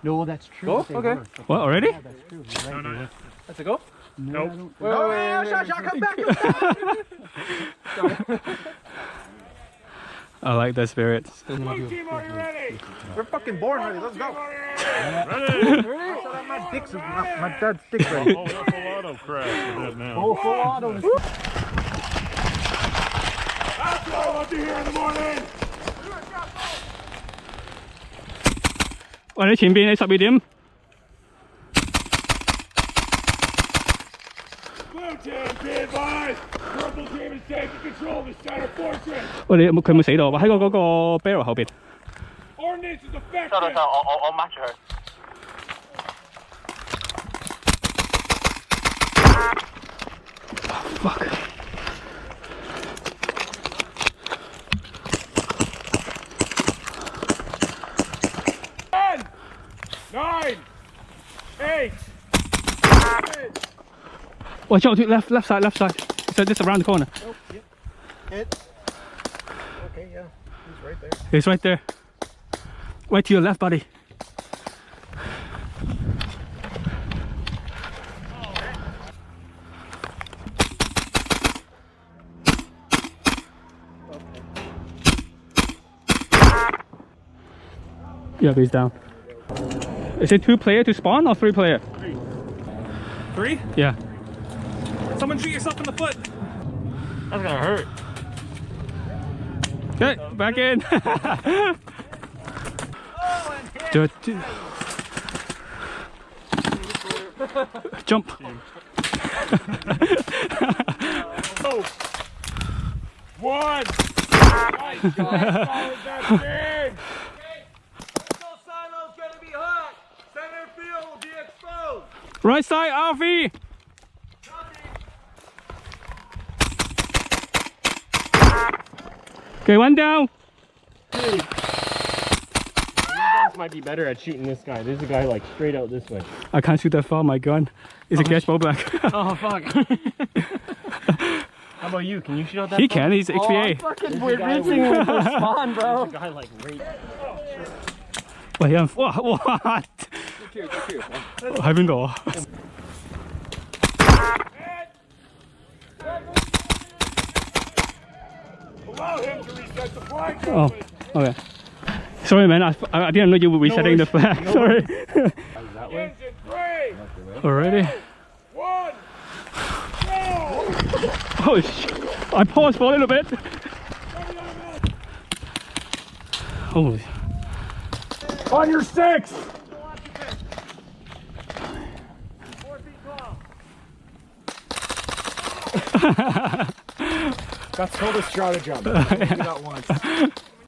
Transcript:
No, that's true. Go? Okay. What, already? Yeah, that's true. You're right, no. That's a go? Nope. Wait, come back, I like the spirit. Blue team, are you ready? We're fucking born ready, let's go. Ready? My dad's dick ready. Oh, that's a lot of crap for that now. Oh, full auto. That's what I want to hear in the morning. 喂，你前邊你12點。 Blue team, be advised. Purple team is taking control of the center fortress. 喂，佢有冇死到？喺嗰個 barrel 後邊。 Ordnance is effective. 我 mark 住佢。Fuck. Nine, 8. Watch out, left side. So just around the corner. Oh, yep. Hit. Okay, yeah. He's right there. He's right there. Right to your left, buddy. Yeah, he's down. Is it 2-player to spawn or 3-player? 3? Yeah. Someone shoot yourself in the foot. That's gonna hurt. Okay, back in. Jump. Oh. 1. Nice shot. That's big. Silo's gonna be hot. Center field will be exposed. Right side, Alfie. Okay, one down. You guys might be better at shooting this guy. There's a guy like straight out this way. I can't shoot that far. My gun is a gas ball back. Oh fuck. How about you? Can you shoot out that He far? can. He's HVA. Fucking we're rinsing with the spawn, bro. There's a guy like right. Wait, what?喺邊度啊？ Allow him to reset the flag. Oh, okay. Sorry, man. I didn't know you were resetting the flag. Sorry. Engine 3, Already? 1, go! Oh shit! I paused for a little bit. Holy. On your 6. 4 feet tall. That's called a strata jump. You got once.